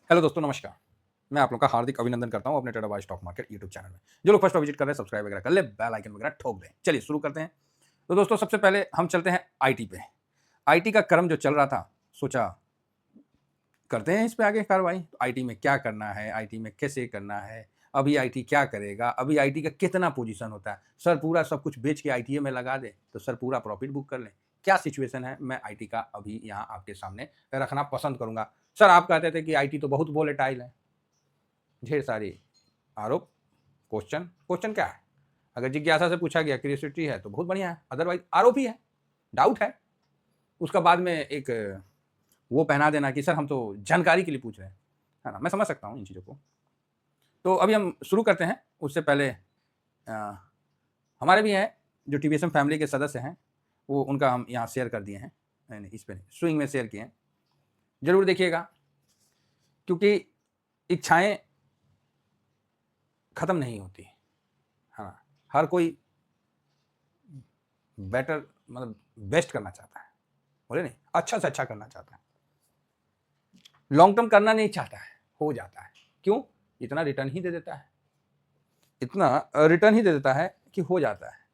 Hello दोस्तों, नमस्कार। मैं आप लोग का हार्दिक अभिनंदन करता हूँ अपने trader by stock market YouTube channel में। जो लोग फर्स्ट बार विजिट कर रहे हैं, सब्सक्राइब वगैरह कर ले, बेल आइकन वगैरह ठोक दें। चलिए शुरू करते हैं। तो दोस्तों, सबसे पहले हम चलते हैं आईटी पे। आईटी का क्रम जो चल रहा था, सोचा करते हैं इस पे आगे कार्रवाई। आईटी में क्या करना है, आईटी में कैसे करना है, अभी आईटी क्या करेगा, अभी आईटी का कितना पोजीशन होता है। सर पूरा सब कुछ बेच के आईटीए में लगा दे तो सर पूरा प्रॉफिट बुक कर लें। क्या सिचुएशन है, मैं आईटी का अभी यहाँ आपके सामने रखना पसंद करूंगा। सर आप कहते थे कि आईटी तो बहुत वोलेटाइल है, ढेर सारी आरोप, क्वेश्चन क्वेश्चन क्या है? अगर जिज्ञासा से पूछा गया, क्यूरियोसिटी है तो बहुत बढ़िया है, अदरवाइज आरोप ही है, डाउट है। उसका बाद में एक वो पहना देना कि सर हम तो जानकारी के लिए पूछ रहे हैं, है ना। मैं समझ सकता हूँ इन चीज़ों को। तो अभी हम शुरू करते हैं। उससे पहले हमारे भी हैं जो टीवीएसएम फैमिली के सदस्य हैं, वो उनका हम यहाँ शेयर कर दिए हैं। नहीं, इस पर स्विंग में शेयर किए हैं, जरूर देखिएगा, क्योंकि इच्छाएं खत्म नहीं होती। हाँ, हर कोई बेटर मतलब बेस्ट करना चाहता है, बोले नहीं, अच्छा से अच्छा करना चाहता है, लॉन्ग टर्म करना नहीं चाहता है, हो जाता है। क्यों? इतना रिटर्न ही दे देता है, इतना रिटर्न ही दे देता है कि हो जाता है।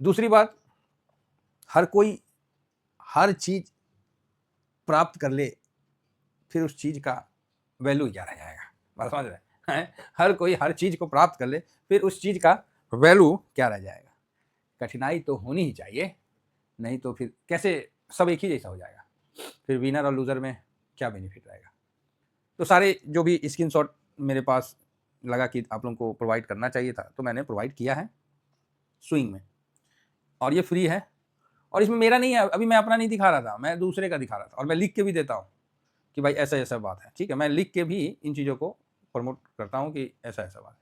दूसरी बात, हर कोई हर चीज प्राप्त कर ले, फिर उस चीज का वैल्यू क्या रह जाएगा? बात समझ रहे हैं? हर कोई हर चीज को प्राप्त कर ले, फिर उस चीज का वैल्यू क्या रह जाएगा? कठिनाई तो होनी ही चाहिए, नहीं तो फिर कैसे सब एक ही जैसा हो जाएगा? फिर विनर और लूजर में क्या बेनिफिट रहेगा? तो सारे जो भी स्क्रीनशॉट मेरे पास लगा कि आप लोगों को प्रोवाइड करना चाहिए था, तो मैंने प्रोवाइड किया है स्विंग में, और ये फ्री है। और इसमें मेरा नहीं है, अभी मैं अपना नहीं दिखा रहा था, मैं दूसरे का दिखा रहा था, और मैं लिख के भी देता हूँ कि भाई ऐसा ऐसा बात है, ठीक है। मैं लिख के भी इन चीज़ों को प्रमोट करता हूँ कि ऐसा ऐसा बात है।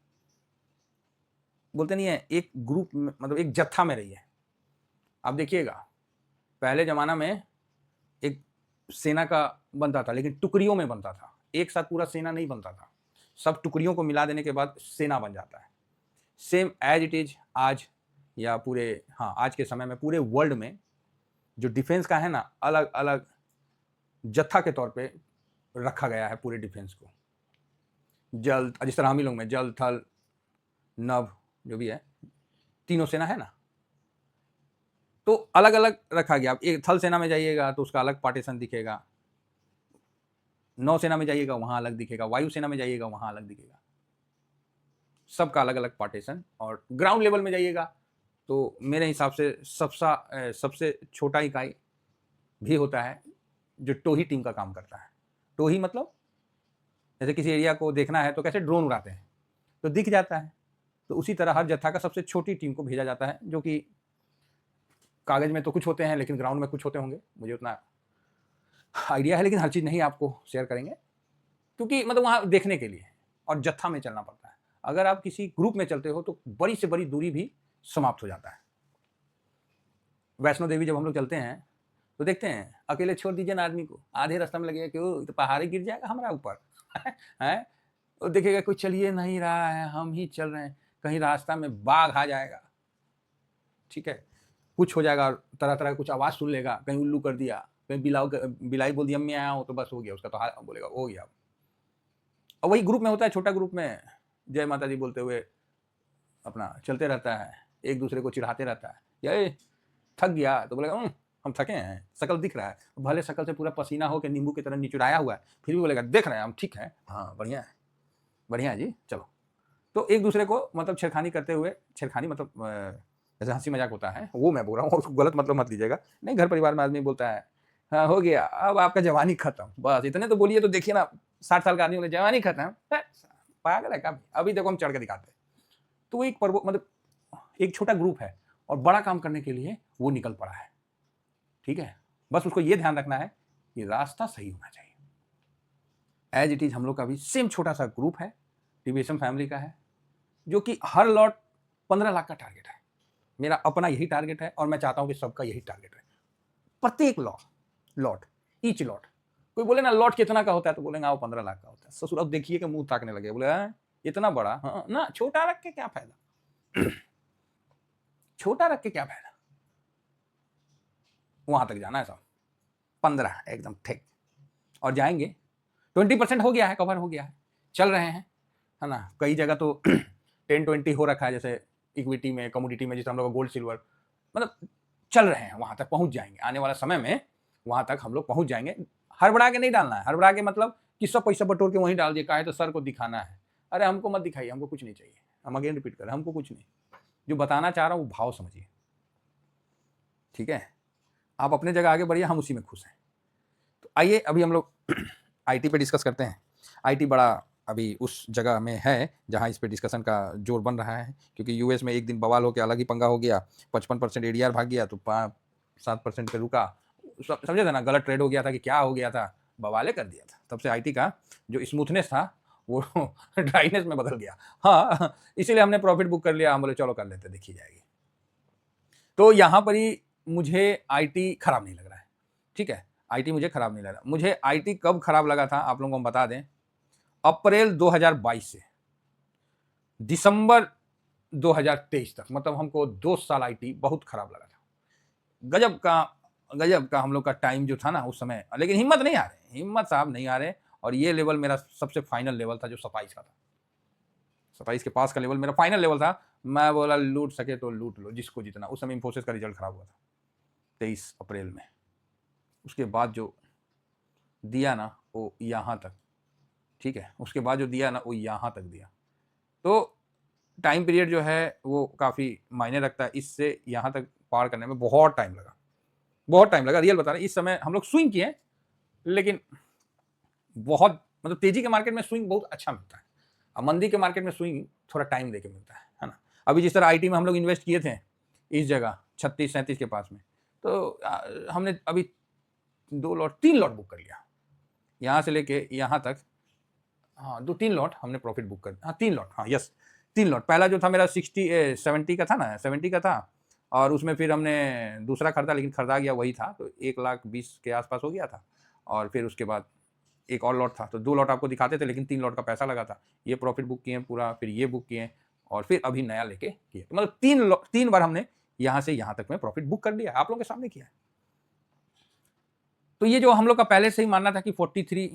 बोलते नहीं है, एक ग्रुप में मतलब एक जत्था में रही है। आप देखिएगा, पहले ज़माना में एक सेना का बनता था, लेकिन टुकड़ियों में बनता था, एक साथ पूरा सेना नहीं बनता था। सब टुकड़ियों को मिला देने के बाद सेना बन जाता है। सेम एज इट इज आज, या पूरे, हाँ, आज के समय में पूरे वर्ल्ड में जो डिफेंस का है ना, अलग अलग जत्था के तौर पे रखा गया है पूरे डिफेंस को। जल, जिस तरह हम ही लोग में जल थल नभ जो भी है, तीनों सेना है ना, तो अलग अलग रखा गया। अब एक थल सेना में जाइएगा तो उसका अलग पार्टीशन दिखेगा, नौसेना में जाइएगा वहां अलग दिखेगा, वायुसेना में जाइएगा वहां अलग दिखेगा, सबका अलग अलग पार्टीशन। और ग्राउंड लेवल में जाइएगा तो मेरे हिसाब से सबसे छोटा इकाई भी होता है जो टोही टीम का काम करता है। टोही मतलब जैसे किसी एरिया को देखना है तो कैसे ड्रोन उड़ाते हैं तो दिख जाता है, तो उसी तरह हर जत्था का सबसे छोटी टीम को भेजा जाता है, जो कि कागज में तो कुछ होते हैं लेकिन ग्राउंड में कुछ होते होंगे, मुझे उतना आइडिया है, लेकिन हर चीज़ नहीं आपको शेयर करेंगे, क्योंकि मतलब वहाँ देखने के लिए और जत्था में चलना पड़ता है। अगर आप किसी ग्रुप में चलते हो तो बड़ी से बड़ी दूरी भी समाप्त हो जाता है। वैष्णो देवी जब हम लोग चलते हैं तो देखते हैं, अकेले छोड़ दीजिए ना आदमी को, आधे रास्ता में लगेगा क्यों, तो पहाड़ ही गिर जाएगा हमारा ऊपर है। तो देखेगा कोई चलिए नहीं रहा है, हम ही चल रहे हैं, कहीं रास्ता में बाघ आ जाएगा, ठीक है, कुछ हो जाएगा, तरह तरह का कुछ आवाज़ सुन लेगा, कहीं उल्लू कर दिया, कहीं बिलाई बोल दिया मैं आया हूँ, तो बस हो गया उसका, तो हाल बोलेगा हो गया। और वही ग्रुप में होता है, छोटा ग्रुप में जय माता दी बोलते हुए अपना चलते रहता है, एक दूसरे को चिढ़ाते रहता है, ये थक गया तो बोलेगा हम थके हैं, शकल दिख रहा है, भले शकल से पूरा पसीना हो के नींबू की तरह निचुराया हुआ है, फिर भी बोलेगा देख रहे हैं हम ठीक है, हाँ बढ़िया है, बढ़िया है जी चलो। तो एक दूसरे को मतलब छेड़खानी करते हुए, छेड़खानी मतलब जैसे हंसी मजाक होता है वो मैं बोल रहा हूँ, उसको गलत मतलब मत लीजिएगा। नहीं, घर परिवार में आदमी बोलता है हाँ हो गया अब आपका जवानी खत्म, बस इतने तो बोलिए, तो देखिए ना 60 साल का आदमी बोले जवानी खत्म, पागल है क्या, अभी देखो हम चढ़ के दिखाते हैं। तो एक पर्व मतलब एक छोटा ग्रुप है और बड़ा काम करने के लिए वो निकल पड़ा है, ठीक है। बस उसको ये ध्यान रखना है कि रास्ता सही होना चाहिए। एज इट इज हम लोग का भी सेम छोटा सा ग्रुप है, टीवीएसएम फैमिली का है, जो कि हर लॉट 15 लाख का टारगेट है। मेरा अपना यही टारगेट है और मैं चाहता हूं कि सबका यही टारगेट है। प्रत्येक लॉट ईच लॉट, कोई बोले ना लॉट कितना का होता है तो बोलेंगे आओ 15 लाख का होता है, ससुर अब देखिए कि मुंह ताकने लगे, बोले इतना बड़ा, हाँ ना, छोटा रख के क्या फायदा छोटा रख के क्या फायदा, वहां तक जाना है सब 15 एकदम ठीक। और जाएंगे 20% हो गया है, कवर हो गया है, चल रहे हैं, है ना। कई जगह तो 10-20 हो रखा है, जैसे इक्विटी में, कमोडिटी में, जैसे हम लोग गोल्ड सिल्वर, मतलब चल रहे हैं, वहां तक पहुंच जाएंगे आने वाला समय में, वहां तक हम लोग पहुंच जाएंगे। हड़बड़ा के नहीं डालना है, हड़बड़ा के मतलब कि सब पैसा बटोर के वहीं डाल दिया, काहे तो सर को दिखाना है। अरे हमको मत दिखाइए, हमको कुछ नहीं चाहिए, हम अगेन रिपीट कर रहे हैं, हमको कुछ नहीं। जो बताना चाह रहा हूँ वो भाव समझिए, ठीक है। आप अपने जगह आगे बढ़िए, हम उसी में खुश हैं। तो आइए अभी हम लोग आईटी पे डिस्कस करते हैं। आईटी बड़ा अभी उस जगह में है जहां इस पे डिस्कशन का जोर बन रहा है, क्योंकि यूएस में एक दिन बवाल होकर अलग ही पंगा हो गया, 55% एडीआर भाग गया, तो 5-7% पे रुका, समझे थे ना, गलत ट्रेड हो गया था कि क्या हो गया था, बवाले कर दिया था। तब से आईटी का जो स्मूथनेस था वो ड्राइनेस में बदल गया। हाँ, इसीलिए हमने प्रॉफिट बुक कर लिया, हम बोले चलो कर लेते, देखी जाएगी। तो यहाँ पर ही मुझे आईटी खराब नहीं लग रहा है, ठीक है। आईटी मुझे खराब नहीं लग रहा। मुझे आईटी कब खराब लगा था आप लोगों को हम बता दें, अप्रैल 2022 से दिसंबर 2023 तक, मतलब हमको 2 साल आईटी बहुत खराब लगा था। गजब का हम लोग का टाइम जो था ना उस समय, लेकिन हिम्मत नहीं आ रहे, हिम्मत साहब नहीं आ रहे। और ये लेवल मेरा सबसे फाइनल लेवल था जो 27 का था, 27 के पास का लेवल मेरा फाइनल लेवल था। मैं बोला लूट सके तो लूट लो, जिसको जितना। उस समय इंफोसिस का रिजल्ट खराब हुआ था 23 अप्रैल में, उसके बाद जो दिया ना वो यहाँ तक, ठीक है, उसके बाद जो दिया ना वो यहाँ तक दिया। तो टाइम पीरियड जो है वो काफ़ी मायने रखता है, इससे यहाँ तक पार करने में बहुत टाइम लगा, बहुत टाइम लगा, रियल बता रहे। इस समय हम लोग स्विंग किए, लेकिन बहुत मतलब तेजी के मार्केट में स्विंग बहुत अच्छा मिलता है, अब मंदी के मार्केट में स्विंग थोड़ा टाइम देके मिलता है ना। अभी जिस तरह आईटी में हम लोग इन्वेस्ट किए थे इस जगह 36-37 के पास में, तो हमने अभी 3 लॉट बुक कर लिया, यहाँ से लेके यहाँ तक। हाँ 2-3 लॉट हमने प्रॉफिट बुक कर, हाँ 3 लॉट, हाँ यस 3 लॉट। पहला जो था मेरा 70 का था ना, 70 का था, और उसमें फिर हमने दूसरा खरीदा, लेकिन खरीदा गया वही था, तो 1,20,000 के आसपास हो गया था। और फिर उसके बाद एक और लॉट था, तो 2 लॉट आपको दिखाते थे, लेकिन 3 लॉट का पैसा लगा था। ये प्रॉफिट बुक किए पूरा, फिर ये बुक किए, और फिर अभी नया लेके किए। तो मतलब 3 बार हमने यहाँ से यहाँ तक में प्रॉफिट बुक कर लिया, आप लोगों के सामने किया है। तो ये जो हम लोग का पहले से ही मानना था कि 43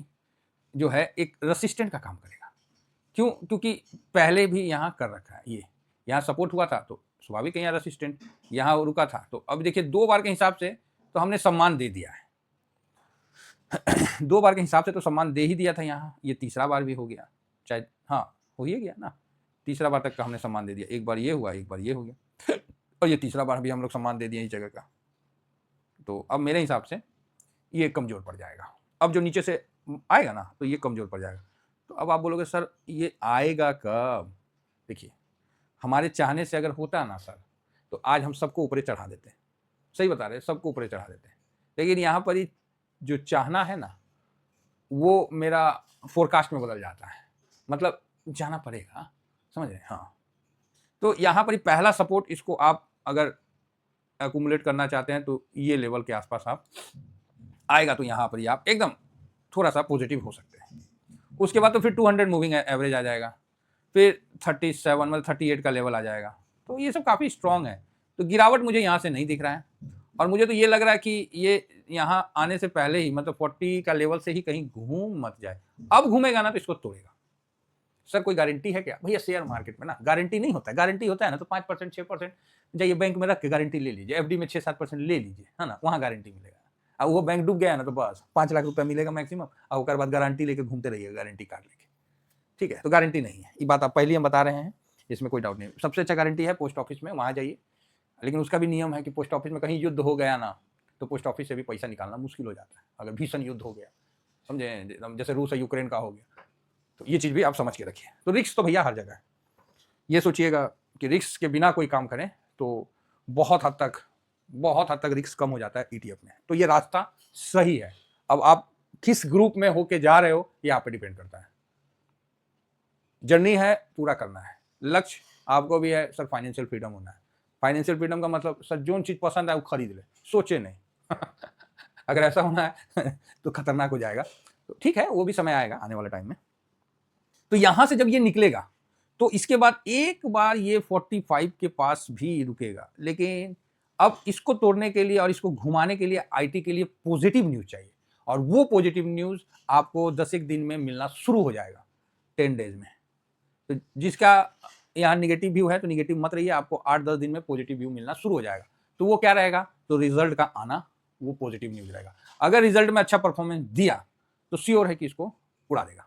जो है एक रेसिस्टेंट का काम करेगा, क्यों, क्योंकि पहले भी यहाँ कर रखा है, ये यहाँ सपोर्ट हुआ था, तो स्वाभाविक है यहाँ रेसिस्टेंट, यहाँ रुका था। तो अब देखिए 2 बार के हिसाब से तो हमने सम्मान दे दिया है 2 बार के हिसाब से तो सम्मान दे ही दिया था यहाँ, ये तीसरा बार भी हो गया, चाहे हाँ हो ही गया ना, तीसरा बार तक का हमने सम्मान दे दिया। एक बार ये हुआ, एक बार ये हो गया, और ये तीसरा बार भी हम लोग सम्मान दे दिए इस जगह का। तो अब मेरे हिसाब से ये कमजोर पड़ जाएगा, अब जो नीचे से आएगा ना तो ये कमजोर पड़ जाएगा। तो अब आप बोलोगे सर ये आएगा कब, देखिए हमारे चाहने से अगर होता ना सर, तो आज हम सबको ऊपरे चढ़ा देते, सही बता रहे, सबको ऊपरे चढ़ा देते। लेकिन यहाँ पर ही जो चाहना है ना वो मेरा फोरकास्ट में बदल जाता है, मतलब जाना पड़ेगा, समझ रहे। हाँ तो यहाँ पर ही पहला सपोर्ट, इसको आप अगर एक्यूमुलेट करना चाहते हैं तो ये लेवल के आसपास आप आएगा, तो यहाँ पर ही आप एकदम थोड़ा सा पॉजिटिव हो सकते हैं। उसके बाद तो फिर 200 मूविंग एवरेज आ जाएगा, फिर 37 मतलब 38 का लेवल आ जाएगा। तो ये सब काफ़ी स्ट्रॉन्ग है, तो गिरावट मुझे यहाँ से नहीं दिख रहा है। और मुझे तो ये लग रहा है कि ये यहाँ आने से पहले ही मतलब 40 का लेवल से ही कहीं घूम मत जाए। अब घूमेगा ना तो इसको तोड़ेगा। सर कोई गारंटी है क्या भैया, शेयर मार्केट में ना गारंटी नहीं होता है, गारंटी होता है ना तो 5% 6% जाइए बैंक में रख के गारंटी ले लीजिए, एफडी में 6-7% ले लीजिए, है ना, वहाँ गारंटी मिलेगा। अब वो बैंक डूब गया ना तो बस 5 लाख रुपया मिलेगा मैक्सिमम, और उसके बाद गारंटी लेके घूमते रहिएगा गारंटी कार्ड लेके, ठीक है। तो गारंटी नहीं है, ये बात आप पहले हम बता रहे हैं, इसमें कोई डाउट नहीं। सबसे अच्छा गारंटी है पोस्ट ऑफिस में, वहाँ जाइए, लेकिन उसका भी नियम है कि पोस्ट ऑफिस में कहीं युद्ध हो गया ना तो पोस्ट ऑफिस से भी पैसा निकालना मुश्किल हो जाता है, अगर भीषण युद्ध हो गया, समझे, जैसे रूस और यूक्रेन का हो गया। तो ये चीज़ भी आप समझ के रखिए। तो रिस्क तो भैया हर जगह है, ये सोचिएगा कि रिस्क के बिना कोई काम करें तो बहुत हद तक रिस्क कम हो जाता है ईटीएफ में। तो ये रास्ता सही है। अब आप किस ग्रुप में होके जा रहे हो ये आप पे डिपेंड करता है, जर्नी है, पूरा करना है, लक्ष्य आपको भी है सर, फाइनेंशियल फ्रीडम होना है। फाइनेंशियल फ्रीडम का मतलब सर जो चीज़ पसंद है वो खरीद ले, सोचे नहीं अगर ऐसा होना है तो खतरनाक हो जाएगा। तो ठीक है, वो भी समय आएगा आने वाले टाइम में। तो यहां से जब ये निकलेगा तो इसके बाद एक बार ये 45 के पास भी रुकेगा, लेकिन अब इसको तोड़ने के लिए और इसको घुमाने के लिए आईटी के लिए पॉजिटिव न्यूज चाहिए। और वो पॉजिटिव न्यूज़ आपको 10 एक दिन में मिलना शुरू हो जाएगा, 10 डेज में। तो जिसका यहाँ नेगेटिव व्यू है तो नेगेटिव मत रहिए, आपको 8-10 दिन में पॉजिटिव व्यू मिलना शुरू हो जाएगा। तो वो क्या रहेगा, तो रिजल्ट का आना वो पॉजिटिव न्यूज़ रहेगा। अगर रिजल्ट में अच्छा परफॉर्मेंस दिया तो श्योर है कि इसको उड़ा देगा,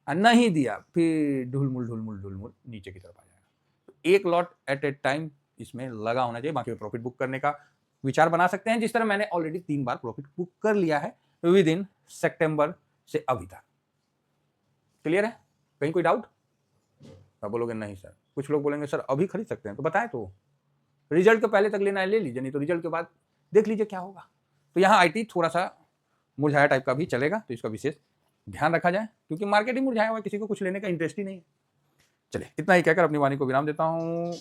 और नहीं दिया फिर ढुलमुल नीचे की तरफ आ जाएगा। तो एक लॉट एट ए टाइम इसमें लगा होना चाहिए। बाकी प्रॉफिट बुक करने का विचार बना सकते हैं, जिस तरह मैंने ऑलरेडी 3 बार प्रॉफिट बुक कर लिया है विद इन सितंबर से अभी तक। क्लियर है? कहीं कोई डाउट? आप बोलोगे नहीं सर। कुछ लोग बोलेंगे सर अभी खरीद सकते हैं, तो बताएं तो रिजल्ट के पहले तक लेना है ले लीजिए, नहीं तो रिजल्ट के बाद देख लीजिए क्या होगा। तो यहाँ आईटी थोड़ा सा मुरझाया टाइप का भी चलेगा, तो इसका विशेष ध्यान रखा जाए, क्योंकि मार्केट ही मुरझाया हुआ है, किसी को कुछ लेने का इंटरेस्ट ही नहीं है। चलिए इतना ही कहकर अपनी वाणी को विराम देता हूँ।